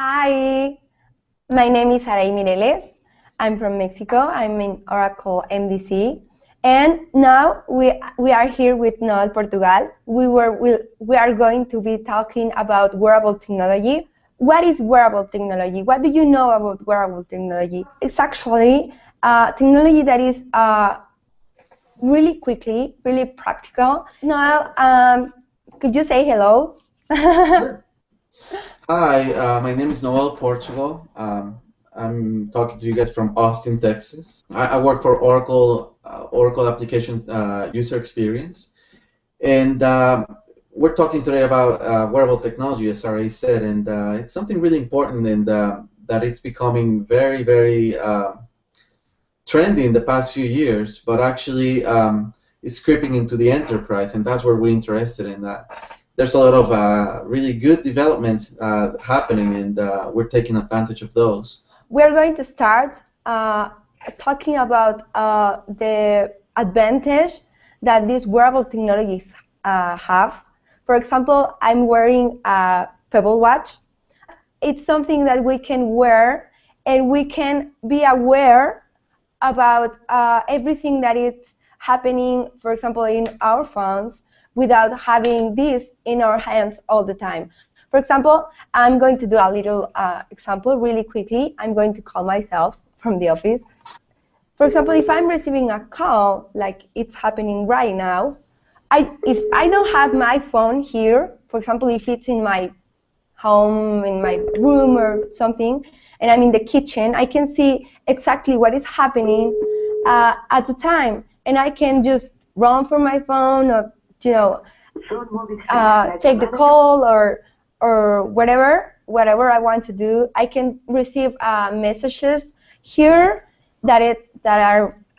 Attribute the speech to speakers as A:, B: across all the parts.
A: Hi, my name is Sarahi Mireles. I'm from Mexico. I'm in Oracle MDC. And now we are here with Noel, Portugal. We are going to be talking about wearable technology. What is wearable technology? What do you know about wearable technology? It's actually technology that is really quickly, really practical. Noel, could you say hello?
B: Sure. Hi, my name is Noel, Portugal. I'm talking to you guys from Austin, Texas. I work for Oracle Application User Experience, and we're talking today about wearable technology, as Sarahi said, and it's something really important, and that it's becoming very, very trendy in the past few years, but actually it's creeping into the enterprise, and that's where we're interested in that. There's a lot of really good developments happening, and we're taking advantage of those.
A: We're going to start talking about the advantage that these wearable technologies have. For example, I'm wearing a Pebble watch. It's something that we can wear and we can be aware about everything that is happening, for example, in our phones without having this in our hands all the time. For example, I'm going to do a little example really quickly. I'm going to call myself from the office. For example, if I'm receiving a call, like it's happening right now, if I don't have my phone here, for example, if it's in my home, in my room or something, and I'm in the kitchen, I can see exactly what is happening at the time, and I can just run for my phone or, take the call or whatever I want to do. I can receive messages here that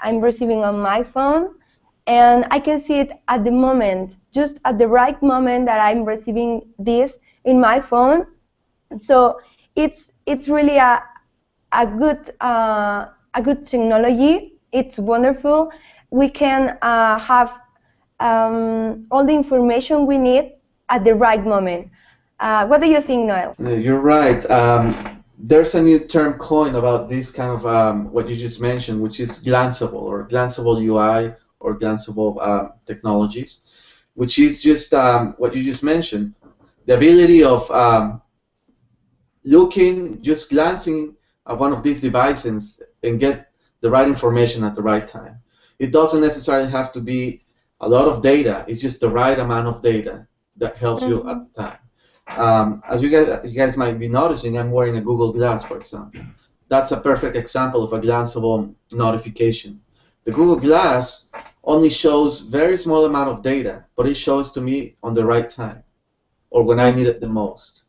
A: I'm receiving on my phone, and I can see it at the moment, just at the right moment that I'm receiving this in my phone. So it's really a good technology. It's wonderful. We can have all the information we need at the right moment. What do you think, Noel?
B: You're right. There's a new term coined about this kind of what you just mentioned, which is glanceable or glanceable UI or glanceable technologies, which is just what you just mentioned, the ability of just glancing at one of these devices and get the right information at the right time. It doesn't necessarily have to be a lot of data. It's just the right amount of data that helps you at the time. As you guys might be noticing, I'm wearing a Google Glass, for example. That's a perfect example of a glanceable notification. The Google Glass only shows very small amount of data, but it shows to me on the right time or when I need it the most.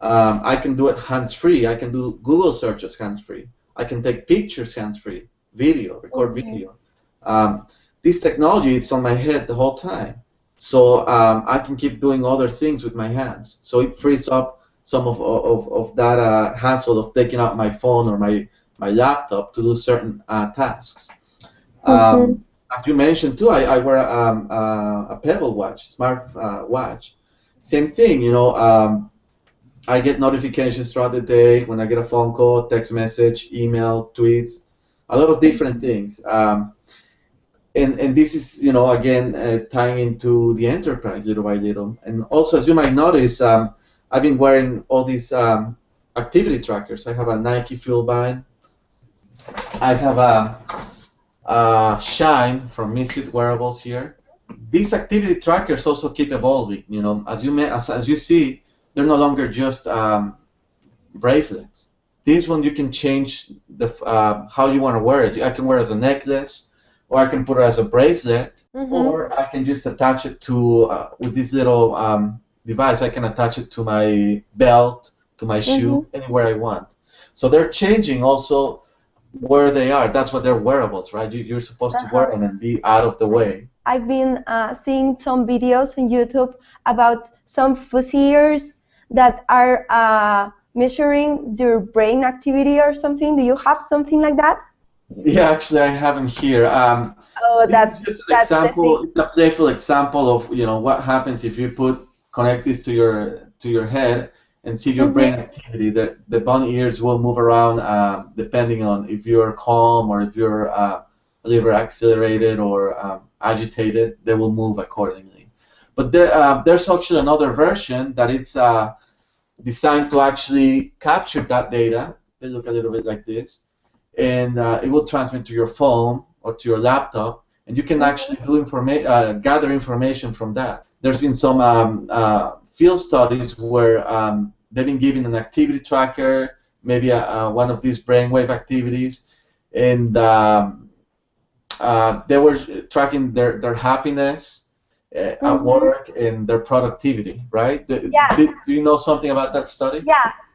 B: I can do it hands-free. I can do Google searches hands-free. I can take pictures hands-free, record video. This technology is on my head the whole time. So I can keep doing other things with my hands. So it frees up some of that hassle of taking out my phone or my laptop to do certain tasks. As you mentioned too, I wear a Pebble watch, smart watch. Same thing, I get notifications throughout the day when I get a phone call, text message, email, tweets, a lot of different things. And this is, again, tying into the enterprise little by little. And also, as you might notice, I've been wearing all these activity trackers. I have a Nike Fuel Band. I have a Shine from Misfit Wearables here. These activity trackers also keep evolving. As you see, they're no longer just bracelets. This one you can change the how you want to wear it. I can wear it as a necklace, or I can put it as a bracelet, or I can just attach it to with this little device. I can attach it to my belt, to my shoe, anywhere I want. So they're changing also where they are. That's what they're wearables, right? You're supposed to wear them and be out of the way.
A: I've been seeing some videos on YouTube about some fuzziers that are measuring their brain activity or something. Do you have something like that?
B: Yeah, actually, I have them here. This is just an example. It's a playful example of what happens if you connect this to your head and see your brain activity. The bunny ears will move around depending on if you're calm or if you're a little accelerated or agitated. They will move accordingly. But there's actually another version that it's designed to actually capture that data. They look a little bit like this, and it will transmit to your phone or to your laptop, and you can actually do gather information from that. There's been some field studies where they've been given an activity tracker, maybe one of these brainwave activities, and they were tracking their happiness at work and their productivity, right? Do you know something about that study?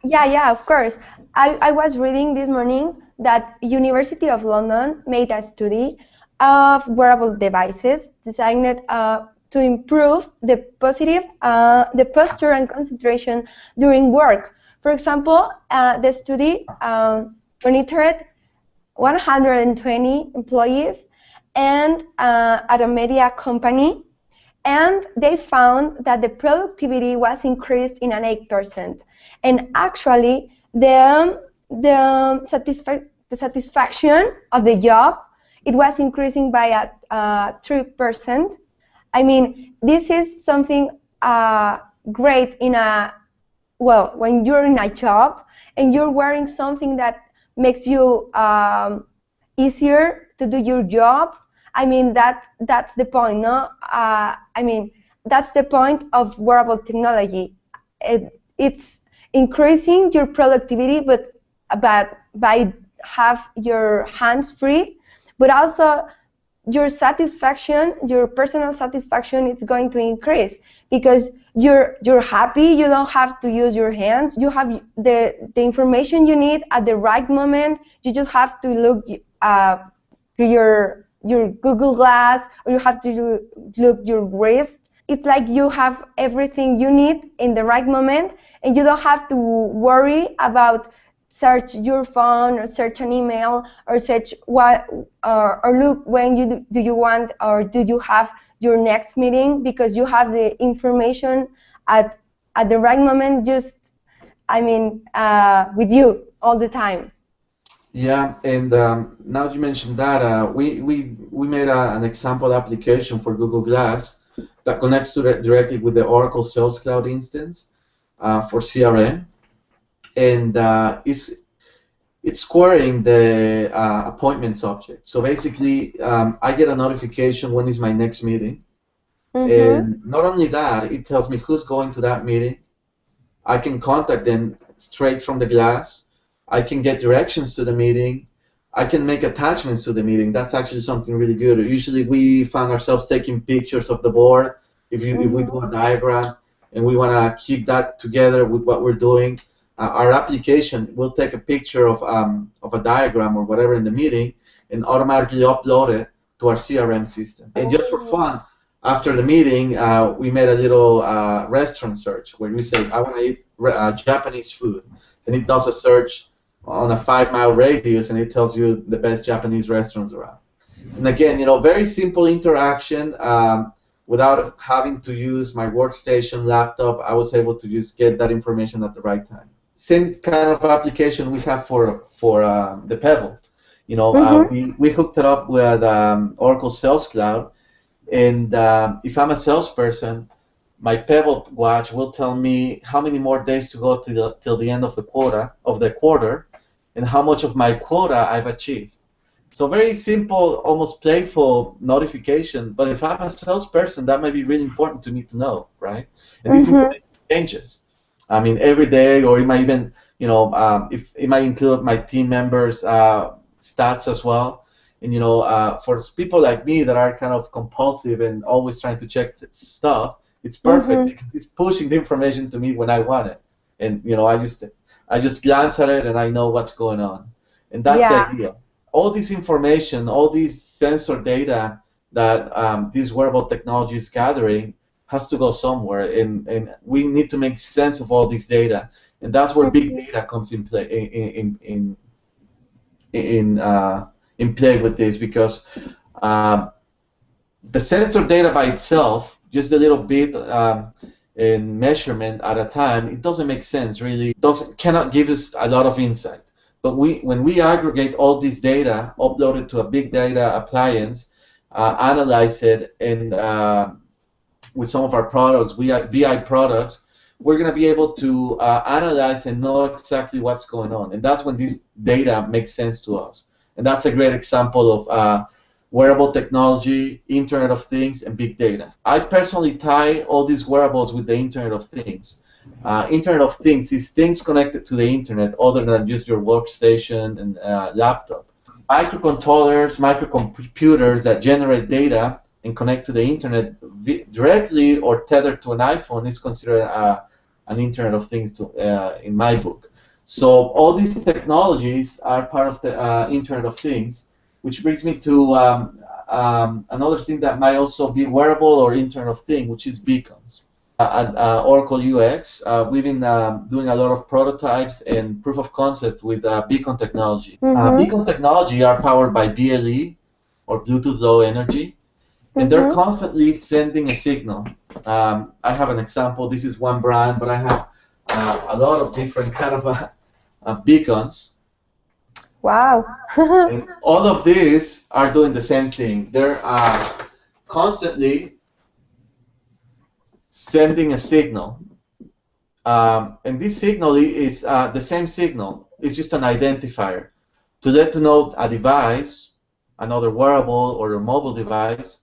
A: Yeah, of course. I was reading this morning that University of London made a study of wearable devices designed to improve the the posture and concentration during work. For example, the study monitored 120 employees and at a media company, and they found that the productivity was increased in an 8%. And actually, the satisfaction of the job, it was increasing by 3%. I mean, this is something great when you're in a job and you're wearing something that makes you easier to do your job. I mean, that's the point, no? I mean, that's the point of wearable technology. It's increasing your productivity, but by have your hands free, but also your satisfaction, your personal satisfaction, is going to increase because you're happy. You don't have to use your hands. You have the information you need at the right moment. You just have to look to your Google Glass, or you have to look your wrist. It's like you have everything you need in the right moment, and you don't have to worry about search your phone or search an email or search what or look when do you want or do you have your next meeting, because you have the information at the right moment, just with you all the time.
B: Yeah, and now you mentioned that we made an example application for Google Glass that connects directly with the Oracle Sales Cloud instance for CRM, and it's querying the appointments object. So basically, I get a notification when is my next meeting, and not only that, it tells me who's going to that meeting. I can contact them straight from the Glass. I can get directions to the meeting. I can make attachments to the meeting. That's actually something really good. Usually we find ourselves taking pictures of the board if we do a diagram and we want to keep that together with what we're doing. Our application will take a picture of a diagram or whatever in the meeting and automatically upload it to our CRM system. And just for fun, after the meeting, we made a little restaurant search where we say, I want to eat Japanese food. And it does a search on a 5-mile radius, and it tells you the best Japanese restaurants around. And again, very simple interaction. Without having to use my workstation, laptop, I was able to just get that information at the right time. Same kind of application we have for the Pebble. We hooked it up with Oracle Sales Cloud, and if I'm a salesperson, my Pebble watch will tell me how many more days to go till the end of the quarter, and how much of my quota I've achieved. So very simple, almost playful notification. But if I'm a salesperson, that might be really important to me to know, right? And this information changes. I mean, every day, or it might even, if it might include my team members' stats as well. And for people like me that are kind of compulsive and always trying to check stuff, it's perfect because it's pushing the information to me when I want it, and I just glance at it and I know what's going on, and that's ideal. All this information, all these sensor data that this wearable technology is gathering has to go somewhere, and we need to make sense of all this data, and that's where big data comes in play in play with this, because the sensor data by itself, just a little bit, and measurement at a time, it doesn't make sense really. Cannot give us a lot of insight. But when we aggregate all this data, upload it to a big data appliance, analyze it, and with some of our products, BI products, we're going to be able to analyze and know exactly what's going on. And that's when this data makes sense to us. And that's a great example of wearable technology, Internet of Things, and big data. I personally tie all these wearables with the Internet of Things. Internet of Things is things connected to the Internet other than just your workstation and laptop. Microcontrollers, microcomputers that generate data and connect to the Internet directly or tethered to an iPhone is considered an Internet of Things in my book. So all these technologies are part of the Internet of Things, which brings me to another thing that might also be wearable or Internet of Things, which is beacons. At Oracle UX, we've been doing a lot of prototypes and proof of concept with beacon technology. Beacon technology are powered by BLE, or Bluetooth Low Energy, and they're constantly sending a signal. I have an example. This is one brand, but I have a lot of different kind of beacons.
A: Wow.
B: And all of these are doing the same thing. They're constantly sending a signal. And this signal is the same signal. It's just an identifier to let to know a device, another wearable or a mobile device,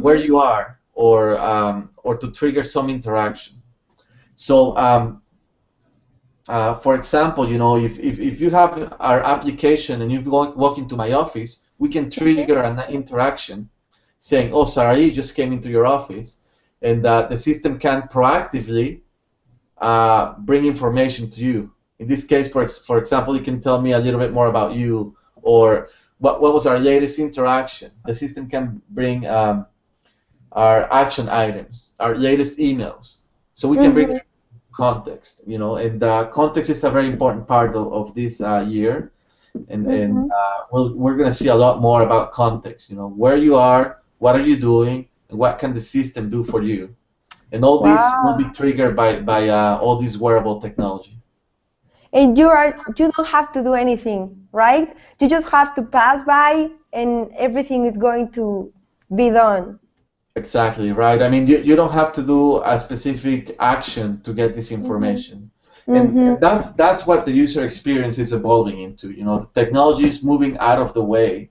B: where you are, or to trigger some interaction. So, for example, you know, if you have our application and you walk into my office, we can trigger an interaction saying, "Oh, Sarahi just came into your office," and the system can proactively bring information to you. In this case, for example, it can tell me a little bit more about you, or what was our latest interaction. The system can bring our action items, our latest emails, so we can bring context, you know, and context is a very important part of this year, and we're going to see a lot more about context, you know, where you are, what are you doing, and what can the system do for you, and all these will be triggered by all this wearable technology.
A: And you don't have to do anything, right? You just have to pass by, and everything is going to be done.
B: Exactly, right. I mean, you don't have to do a specific action to get this information. And that's what the user experience is evolving into. You know, the technology is moving out of the way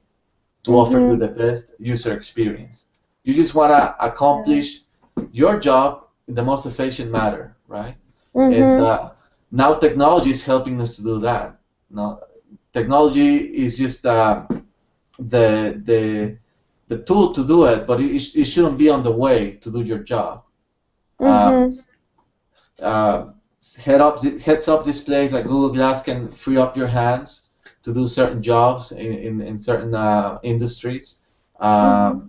B: to offer you the best user experience. You just want to accomplish your job in the most efficient manner, right? And now technology is helping us to do that. Now, technology is just the tool to do it, but it shouldn't be on the way to do your job. Heads-up displays like Google Glass can free up your hands to do certain jobs in certain industries. There's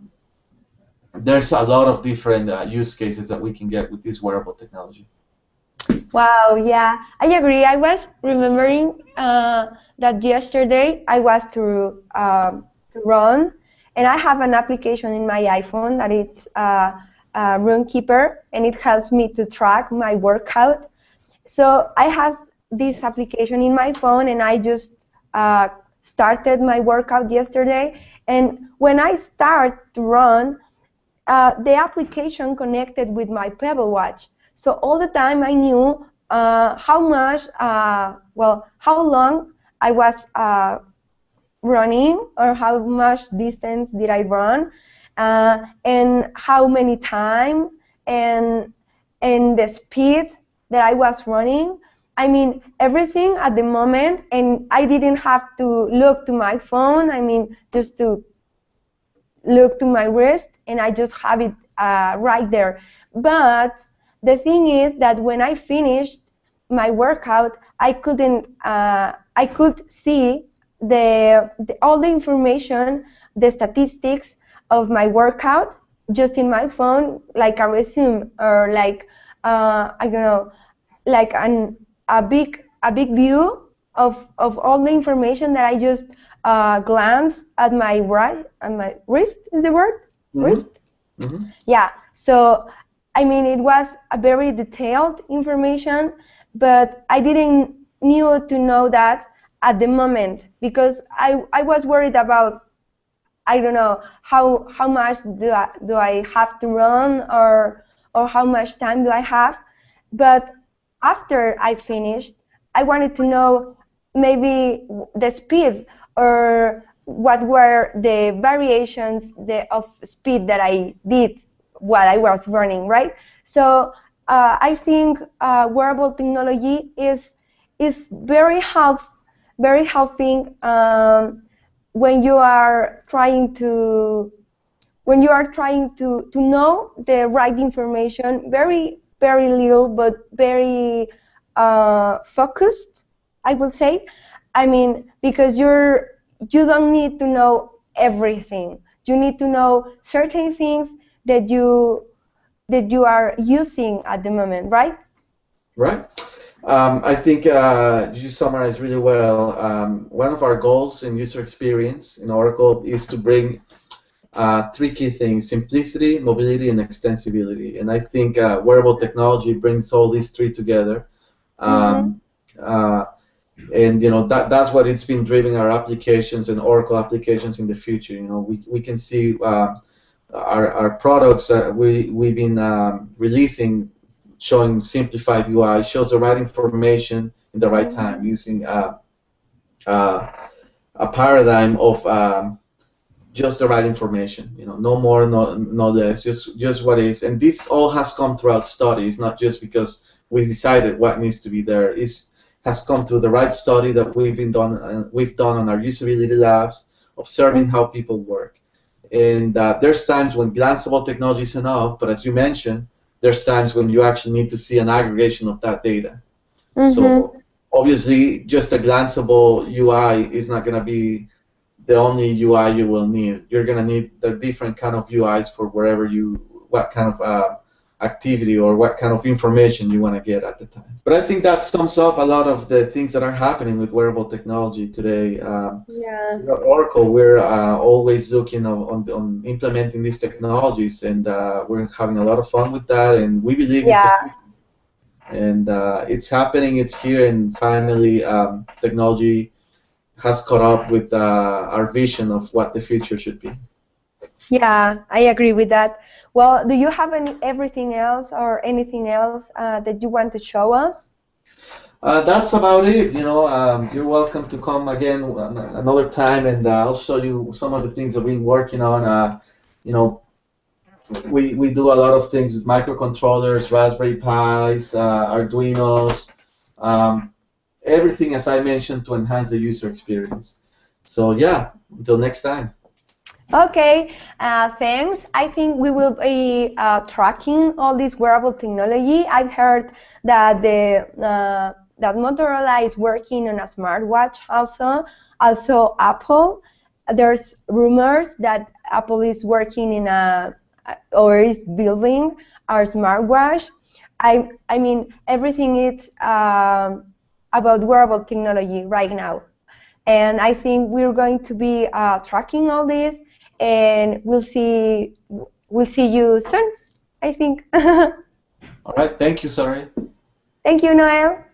B: a lot of different use cases that we can get with this wearable technology.
A: Wow, yeah, I agree. I was remembering that yesterday I was to run, and I have an application in my iPhone that it's Runkeeper, and it helps me to track my workout. So I have this application in my phone, and I just started my workout yesterday. And when I start to run, the application connected with my Pebble Watch. So all the time I knew how much, how long I was running, or how much distance did I run, and how many time, and the speed that I was running. I mean, everything at the moment, and I didn't have to look to my phone. I mean, just to look to my wrist, and I just have it right there. But the thing is that when I finished my workout, I could see all the information, the statistics of my workout just in my phone, like a resume, or like I don't know, like a big view of all the information that I just glance at my wrist. Is the word wrist? Yeah. So I mean, it was a very detailed information, but I didn't knew to know that at the moment because I was worried about, I don't know, how much do I have to run, or how much time do I have. But after I finished, I wanted to know maybe the speed, or what were the variations of speed that I did while I was running, right? So I think wearable technology is very helping, when you are trying to know the right information, very little but very focused, I will say. I mean, because you don't need to know everything. You need to know certain things that you are using at the moment, right?
B: Right. I think you summarized really well. One of our goals in user experience in Oracle is to bring three key things: simplicity, mobility, and extensibility. And I think wearable technology brings all these three together.
A: Mm-hmm.
B: Um, uh, and that's what it's been driving our applications and Oracle applications in the future. We can see our products we've been releasing, showing simplified UI, shows the right information in the right time
A: Mm-hmm.
B: using uh, a paradigm of just the right information. No more, no less, just what is. And this all has come throughout studies, not just because we decided what needs to be there. It has come through the right study that we've done on our usability labs, observing how people work. And there's times when glanceable technology is enough, but as you mentioned, there's times when you actually need to see an aggregation of that data.
A: Mm-hmm.
B: So obviously, just a glanceable UI is not going to be the only UI you will need. You're going to need the different kind of UIs for what kind of activity or what kind of information you want to get at the time. But I think that sums up a lot of the things that are happening with wearable technology today.
A: Yeah.
B: At Oracle, we're always looking on implementing these technologies, and we're having a lot of fun with that, and we believe it's the
A: Yeah.
B: future. And it's happening, it's here, and finally technology has caught up with our vision of what the future should be.
A: Yeah, I agree with that. Well, do you have everything else or anything else that you want to show us?
B: That's about it. You're welcome to come again another time, and I'll show you some of the things that we've been working on. You know, we do a lot of things with microcontrollers, Raspberry Pis, Arduinos, um, everything as I mentioned to enhance the user experience. So yeah, until next time.
A: Okay, thanks. I think we will be tracking all this wearable technology. I've heard that that Motorola is working on a smartwatch also. Also, Apple. There's rumors that Apple is working in or is building our smartwatch. I mean, everything is about wearable technology right now. And I think we're going to be tracking all this, and we'll see you soon, I think.
B: All right, thank you, Sarahi.
A: Thank you, Noel.